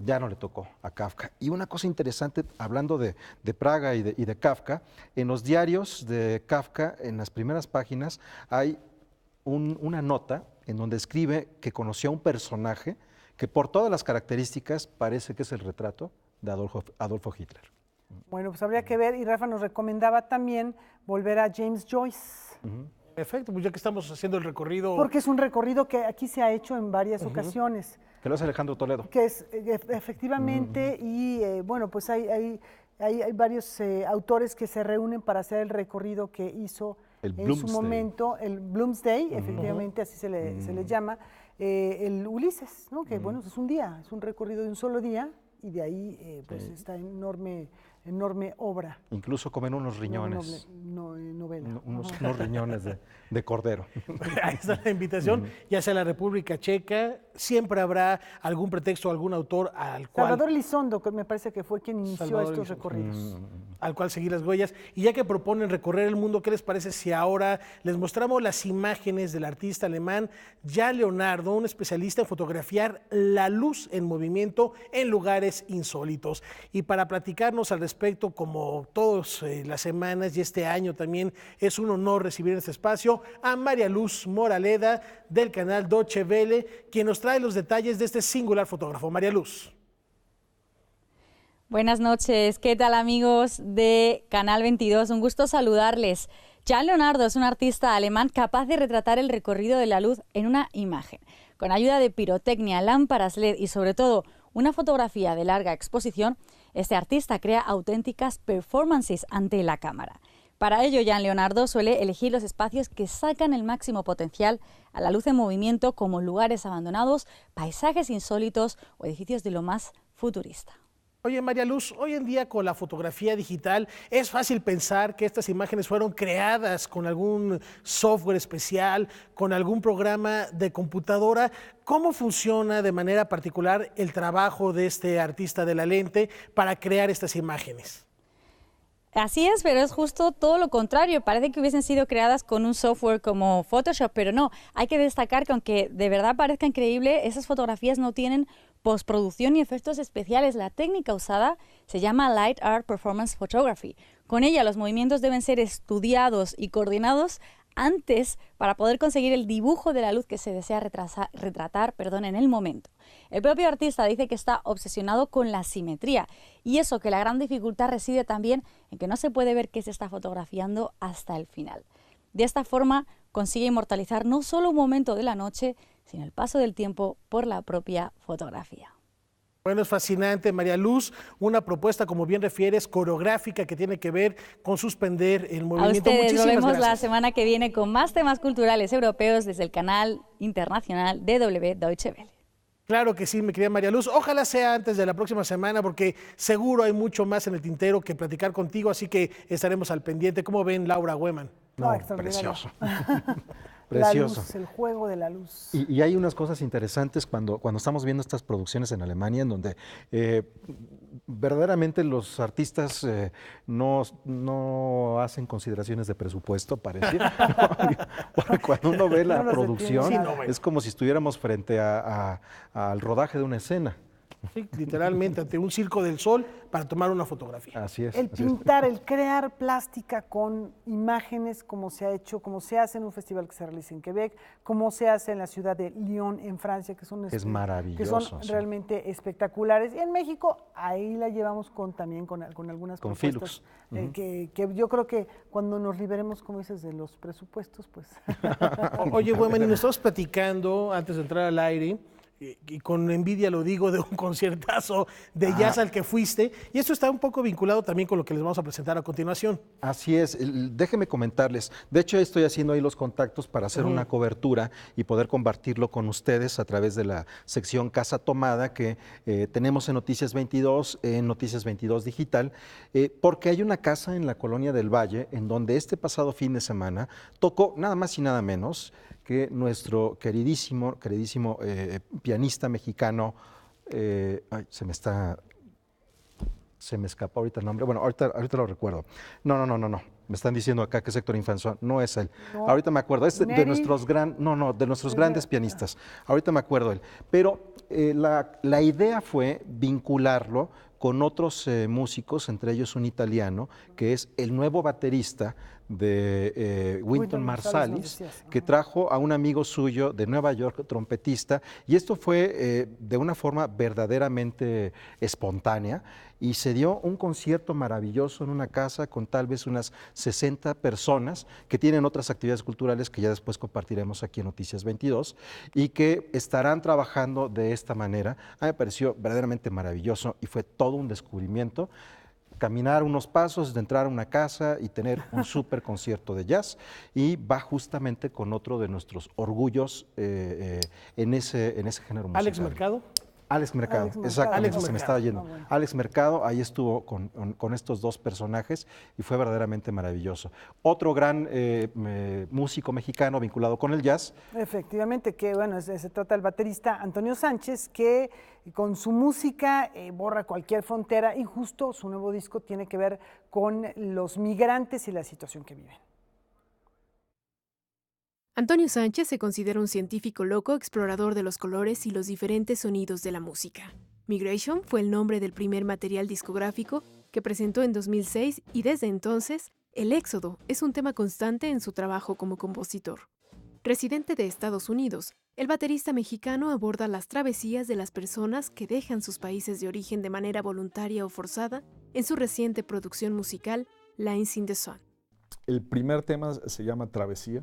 Speaker 3: Ya no le tocó a Kafka. Y una cosa interesante, hablando de Praga y de Kafka, en los diarios de Kafka, en las primeras páginas, hay una nota en donde escribe que conoció a un personaje que por todas las características parece que es el retrato de Adolfo Hitler.
Speaker 1: Bueno, pues habría que ver, y Rafa nos recomendaba también volver a James Joyce.
Speaker 2: Perfecto, pues ya que estamos haciendo el recorrido...
Speaker 1: Porque es un recorrido que aquí se ha hecho en varias ocasiones.
Speaker 3: Que lo hace Alejandro Toledo.
Speaker 1: Que es, efectivamente, y bueno, pues hay varios autores que se reúnen para hacer el recorrido que hizo en su momento, el Bloomsday, efectivamente, así se le llama, el Ulises, ¿no? Que bueno, es un día, es un recorrido de un solo día, y de ahí pues esta enorme obra.
Speaker 3: Incluso comen unos riñones.
Speaker 1: Novela.
Speaker 3: Unos riñones de cordero.
Speaker 2: Ahí está la invitación, ya sea la República Checa, siempre habrá algún pretexto, algún autor al cual...
Speaker 1: Salvador Elizondo, que me parece que fue quien inició estos recorridos.
Speaker 2: Al cual seguir las huellas. Y ya que proponen recorrer el mundo, ¿qué les parece si ahora les mostramos las imágenes del artista alemán Jan Leonardo, un especialista en fotografiar la luz en movimiento en lugares insólitos? Y para platicarnos al respecto, como todas las semanas y este año también es un honor recibir en este espacio a María Luz Moraleda del canal Deutsche Welle, quien nos trae los detalles de este singular fotógrafo. María Luz.
Speaker 23: Buenas noches, ¿qué tal amigos de Canal 22? Un gusto saludarles. Jan Leonardo es un artista alemán capaz de retratar el recorrido de la luz en una imagen. Con ayuda de pirotecnia, lámparas LED y sobre todo una fotografía de larga exposición, este artista crea auténticas performances ante la cámara. Para ello, Jan Leonardo suele elegir los espacios que sacan el máximo potencial a la luz en movimiento, como lugares abandonados, paisajes insólitos o edificios de lo más futurista.
Speaker 2: Oye, María Luz, hoy en día con la fotografía digital es fácil pensar que estas imágenes fueron creadas con algún software especial, con algún programa de computadora. ¿Cómo funciona de manera particular el trabajo de este artista de la lente para crear estas imágenes?
Speaker 23: Así es, pero es justo todo lo contrario. Parece que hubiesen sido creadas con un software como Photoshop, pero no. Hay que destacar que aunque de verdad parezca increíble, esas fotografías no tienen postproducción ni efectos especiales. La técnica usada se llama Light Art Performance Photography. Con ella los movimientos deben ser estudiados y coordinados antes para poder conseguir el dibujo de la luz que se desea retratar en el momento. El propio artista dice que está obsesionado con la simetría y eso, que la gran dificultad reside también en que no se puede ver qué se está fotografiando hasta el final. De esta forma consigue inmortalizar no solo un momento de la noche, sino el paso del tiempo por la propia fotografía.
Speaker 2: Bueno, es fascinante, María Luz, una propuesta, como bien refieres, coreográfica que tiene que ver con suspender el movimiento.
Speaker 23: A ustedes nos vemos
Speaker 2: gracias.
Speaker 23: la semana que viene con más temas culturales europeos desde el canal internacional DW Deutsche Welle.
Speaker 2: Claro que sí, mi querida María Luz. Ojalá sea antes de la próxima semana, porque seguro hay mucho más en el tintero que platicar contigo, así que estaremos al pendiente. ¿Cómo ven, Laura Hueman?
Speaker 11: No, precioso. Precioso.
Speaker 1: La luz, el juego de la luz.
Speaker 3: Y hay unas cosas interesantes cuando estamos viendo estas producciones en Alemania, en donde verdaderamente los artistas no hacen consideraciones de presupuesto, parece. Porque cuando uno ve la producción, es como si estuviéramos frente al rodaje de una escena.
Speaker 2: Sí, literalmente ante un circo del sol para tomar una fotografía.
Speaker 3: Así es.
Speaker 1: El pintar, el crear plástica con imágenes, como se ha hecho, como se hace en un festival que se realiza en Quebec, como se hace en la ciudad de Lyon, en Francia, que son,
Speaker 3: maravilloso,
Speaker 1: que son realmente espectaculares. Y en México, ahí la llevamos también con algunas
Speaker 3: con
Speaker 1: propuestas. Que yo creo que cuando nos liberemos, como dices, de los presupuestos, pues...
Speaker 2: Oye, Hueman, y nos estamos platicando antes de entrar al aire, y con envidia lo digo, de un conciertazo de jazz al que fuiste, y esto está un poco vinculado también con lo que les vamos a presentar a continuación.
Speaker 3: Así es, déjenme comentarles, de hecho estoy haciendo ahí los contactos para hacer una cobertura y poder compartirlo con ustedes a través de la sección Casa Tomada que tenemos en Noticias 22, en Noticias 22 Digital, porque hay una casa en la Colonia del Valle en donde este pasado fin de semana tocó nada más y nada menos que nuestro queridísimo pianista mexicano, se me escapó ahorita el nombre, bueno, ahorita lo recuerdo. No, me están diciendo acá que es Héctor Infanzón, no es él. No. Ahorita me acuerdo, es de nuestros grandes pianistas, ahorita me acuerdo él. Pero la idea fue vincularlo con otros músicos, entre ellos un italiano, que es el nuevo baterista de Wynton Marsalis, que trajo a un amigo suyo de Nueva York, trompetista, y esto fue de una forma verdaderamente espontánea, y se dio un concierto maravilloso en una casa con tal vez unas 60 personas que tienen otras actividades culturales que ya después compartiremos aquí en Noticias 22 y que estarán trabajando de esta manera. A mí me pareció verdaderamente maravilloso y fue todo un descubrimiento. Caminar unos pasos, de entrar a una casa y tener un súper concierto de jazz, y va justamente con otro de nuestros orgullos en ese género musical.
Speaker 2: ¿Alex Mercado?
Speaker 3: Alex Mercado, exactamente, se me estaba yendo. Bueno. Alex Mercado, ahí estuvo con estos dos personajes y fue verdaderamente maravilloso. Otro gran músico mexicano vinculado con el jazz.
Speaker 1: Efectivamente, que bueno, se trata del baterista Antonio Sánchez, que con su música borra cualquier frontera, y justo su nuevo disco tiene que ver con los migrantes y la situación que viven.
Speaker 4: Antonio Sánchez se considera un científico loco, explorador de los colores y los diferentes sonidos de la música. Migration fue el nombre del primer material discográfico que presentó en 2006 y desde entonces, el éxodo es un tema constante en su trabajo como compositor. Residente de Estados Unidos, el baterista mexicano aborda las travesías de las personas que dejan sus países de origen de manera voluntaria o forzada en su reciente producción musical, Lines in the Sun.
Speaker 5: El primer tema se llama Travesía,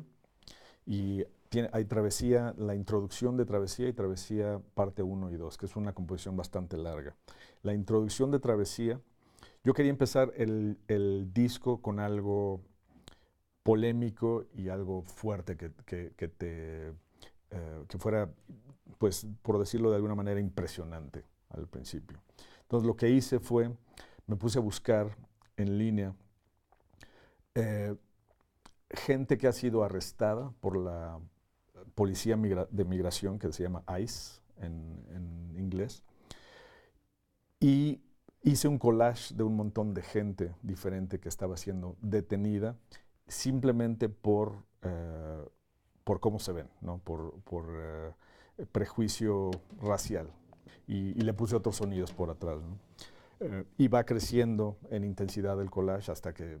Speaker 5: y hay Travesía, la introducción de Travesía y Travesía parte 1 y 2, que es una composición bastante larga. La introducción de Travesía, yo quería empezar el disco con algo polémico y algo fuerte que fuera, pues, por decirlo de alguna manera, impresionante al principio. Entonces lo que hice fue, me puse a buscar en línea gente que ha sido arrestada por la policía de migración, que se llama ICE en inglés, y hice un collage de un montón de gente diferente que estaba siendo detenida simplemente por cómo se ven, ¿no? por prejuicio racial. Y le puse otros sonidos por atrás, ¿no? Y va creciendo en intensidad el collage hasta que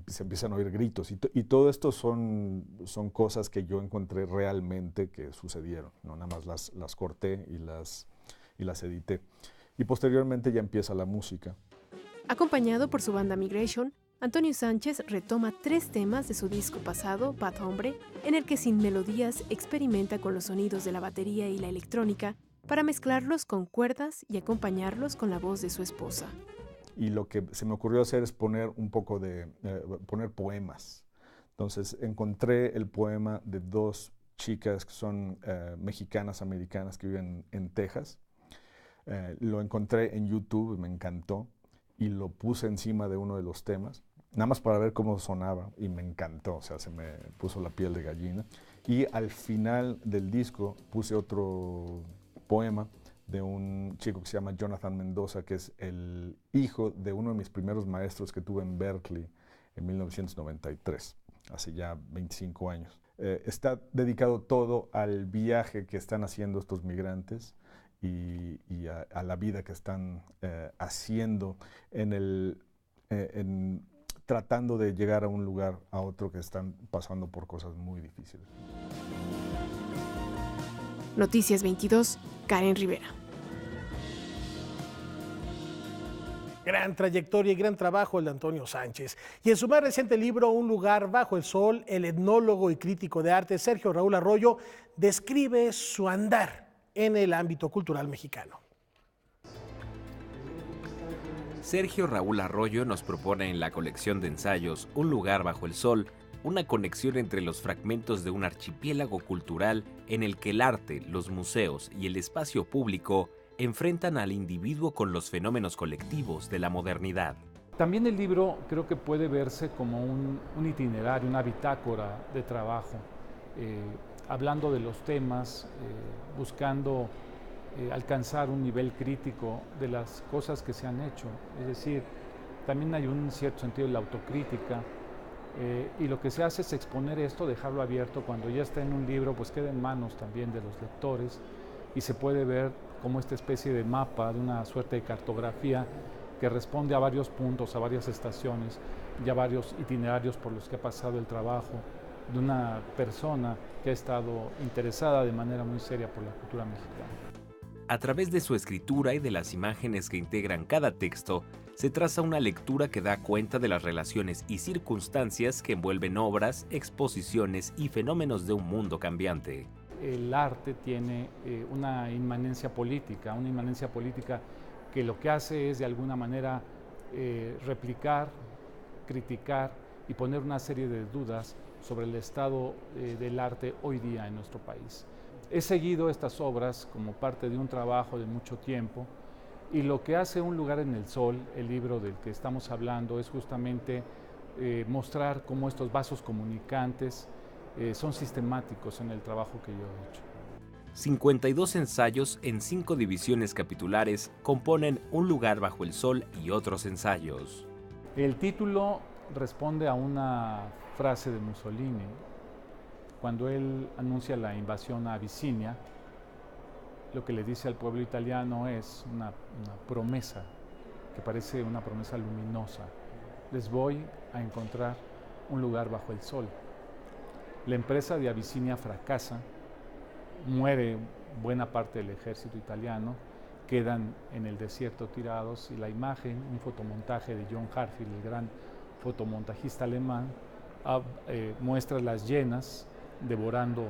Speaker 5: se empiezan a oír gritos. Y todo esto son cosas que yo encontré realmente que sucedieron, ¿no? Nada más las corté y las edité. Y posteriormente ya empieza la música.
Speaker 4: Acompañado por su banda Migration, Antonio Sánchez retoma 3 temas de su disco pasado, Bad Hombre, en el que sin melodías experimenta con los sonidos de la batería y la electrónica para mezclarlos con cuerdas y acompañarlos con la voz de su esposa.
Speaker 5: Y lo que se me ocurrió hacer es poner un poco poner poemas. Entonces encontré el poema de 2 chicas que son mexicanas, americanas, que viven en Texas. Lo encontré en YouTube, me encantó, y lo puse encima de uno de los temas, nada más para ver cómo sonaba, y me encantó, o sea, se me puso la piel de gallina. Y al final del disco puse otro poema de un chico que se llama Jonathan Mendoza, que es el hijo de uno de mis primeros maestros que tuve en Berkeley en 1993, hace ya 25 años. Está dedicado todo al viaje que están haciendo estos migrantes y a la vida que están haciendo tratando de llegar a un lugar a otro, que están pasando por cosas muy difíciles.
Speaker 4: Noticias 22, Karen Rivera.
Speaker 2: Gran trayectoria y gran trabajo el de Antonio Sánchez. Y en su más reciente libro, Un lugar bajo el sol, el etnólogo y crítico de arte Sergio Raúl Arroyo describe su andar en el ámbito cultural mexicano.
Speaker 12: Sergio Raúl Arroyo nos propone en la colección de ensayos Un lugar bajo el sol una conexión entre los fragmentos de un archipiélago cultural en el que el arte, los museos y el espacio público enfrentan al individuo con los fenómenos colectivos de la modernidad.
Speaker 7: También el libro creo que puede verse como un itinerario, una bitácora de trabajo, hablando de los temas, buscando alcanzar un nivel crítico de las cosas que se han hecho. Es decir, también hay un cierto sentido de la autocrítica, y lo que se hace es exponer esto, dejarlo abierto. Cuando ya está en un libro, pues queda en manos también de los lectores y se puede ver como esta especie de mapa, de una suerte de cartografía que responde a varios puntos, a varias estaciones y a varios itinerarios por los que ha pasado el trabajo de una persona que ha estado interesada de manera muy seria por la cultura mexicana.
Speaker 12: A través de su escritura y de las imágenes que integran cada texto, se traza una lectura que da cuenta de las relaciones y circunstancias que envuelven obras, exposiciones y fenómenos de un mundo cambiante.
Speaker 7: El arte tiene una inmanencia política que lo que hace es de alguna manera replicar, criticar y poner una serie de dudas sobre el estado del arte hoy día en nuestro país. He seguido estas obras como parte de un trabajo de mucho tiempo, y lo que hace Un lugar en el sol, el libro del que estamos hablando, es justamente mostrar cómo estos vasos comunicantes son sistemáticos en el trabajo que yo he hecho.
Speaker 12: 52 ensayos en 5 divisiones capitulares componen Un lugar bajo el sol y otros ensayos.
Speaker 7: El título responde a una frase de Mussolini, cuando él anuncia la invasión a Abisinia. Lo que le dice al pueblo italiano es una promesa, que parece una promesa luminosa. Les voy a encontrar un lugar bajo el sol. La empresa de Abisinia fracasa, muere buena parte del ejército italiano, quedan en el desierto tirados, y la imagen, un fotomontaje de John Harfield, el gran fotomontajista alemán, muestra las hienas devorando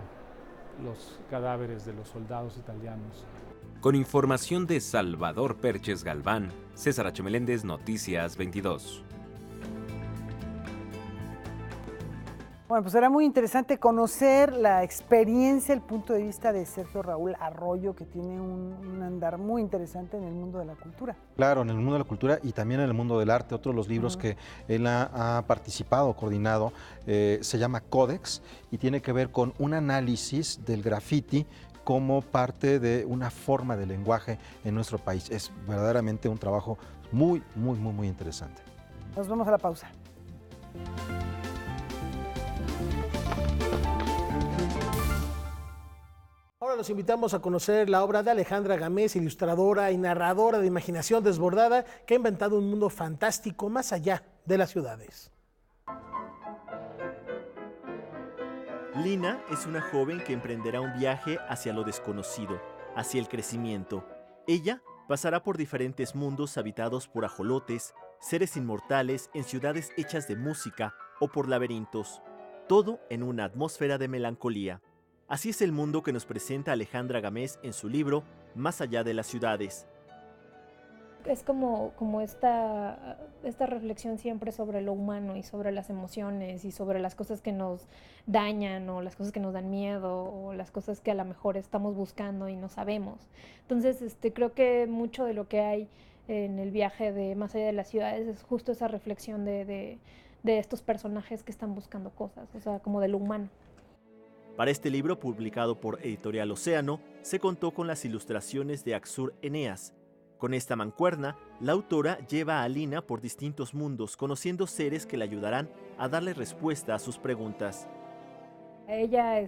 Speaker 7: los cadáveres de los soldados italianos.
Speaker 12: Con información de Salvador Perches Galván, César H. Meléndez, Noticias 22.
Speaker 1: Bueno, pues era muy interesante conocer la experiencia, el punto de vista de Sergio Raúl Arroyo, que tiene un andar muy interesante en el mundo de la cultura.
Speaker 3: Claro, en el mundo de la cultura y también en el mundo del arte. Otro de los libros que él ha participado, coordinado, se llama Códex y tiene que ver con un análisis del graffiti como parte de una forma de lenguaje en nuestro país. Es verdaderamente un trabajo muy interesante.
Speaker 1: Nos vamos a la pausa.
Speaker 2: Ahora los invitamos a conocer la obra de Alejandra Gámez, ilustradora y narradora de imaginación desbordada, que ha inventado un mundo fantástico más allá de las ciudades.
Speaker 19: Lina es una joven que emprenderá un viaje hacia lo desconocido, hacia el crecimiento. Ella pasará por diferentes mundos habitados por ajolotes, seres inmortales en ciudades hechas de música o por laberintos, todo en una atmósfera de melancolía. Así es el mundo que nos presenta Alejandra Gámez en su libro Más allá de las ciudades.
Speaker 8: Es como esta reflexión siempre sobre lo humano y sobre las emociones y sobre las cosas que nos dañan o las cosas que nos dan miedo o las cosas que a lo mejor estamos buscando y no sabemos. Entonces creo que mucho de lo que hay en el viaje de Más allá de las ciudades es justo esa reflexión de estos personajes que están buscando cosas, o sea, como de lo humano.
Speaker 19: Para este libro, publicado por Editorial Océano, se contó con las ilustraciones de Axur Eneas. Con esta mancuerna, la autora lleva a Lina por distintos mundos, conociendo seres que le ayudarán a darle respuesta a sus preguntas.
Speaker 8: Ella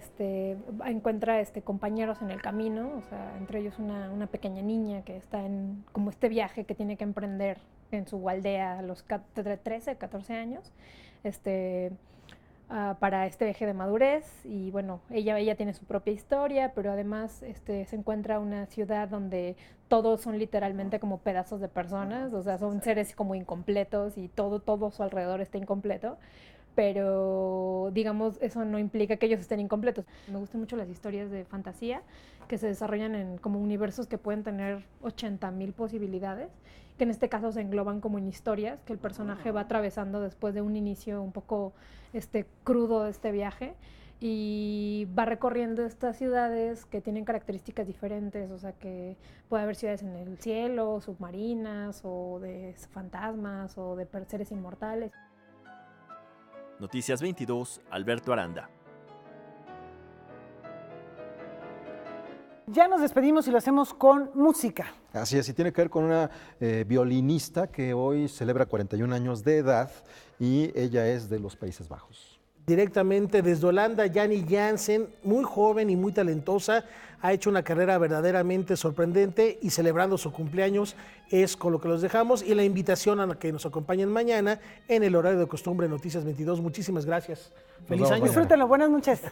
Speaker 8: encuentra compañeros en el camino, o sea, entre ellos una pequeña niña que está en como este viaje que tiene que emprender en su aldea a los 13, 14 años. Para este viaje de madurez y bueno, ella tiene su propia historia, pero además se encuentra una ciudad donde todos son literalmente como pedazos de personas, o sea, son seres como incompletos y todo su alrededor está incompleto, pero digamos, eso no implica que ellos estén incompletos. Me gustan mucho las historias de fantasía que se desarrollan en como universos que pueden tener 80,000 posibilidades, que en este caso se engloban como en historias que el personaje va atravesando después de un inicio un poco crudo de este viaje y va recorriendo estas ciudades que tienen características diferentes, o sea que puede haber ciudades en el cielo, submarinas o de fantasmas o de seres inmortales.
Speaker 19: Noticias 22, Alberto Aranda.
Speaker 1: Ya nos despedimos y lo hacemos con música.
Speaker 3: Así es, y tiene que ver con una violinista que hoy celebra 41 años de edad y ella es de los Países Bajos.
Speaker 2: Directamente desde Holanda, Jannie Jansen, muy joven y muy talentosa, ha hecho una carrera verdaderamente sorprendente y celebrando su cumpleaños es con lo que los dejamos y la invitación a que nos acompañen mañana en el horario de costumbre Noticias 22. Muchísimas gracias. Feliz año.
Speaker 1: Disfrútenlo, buenas noches.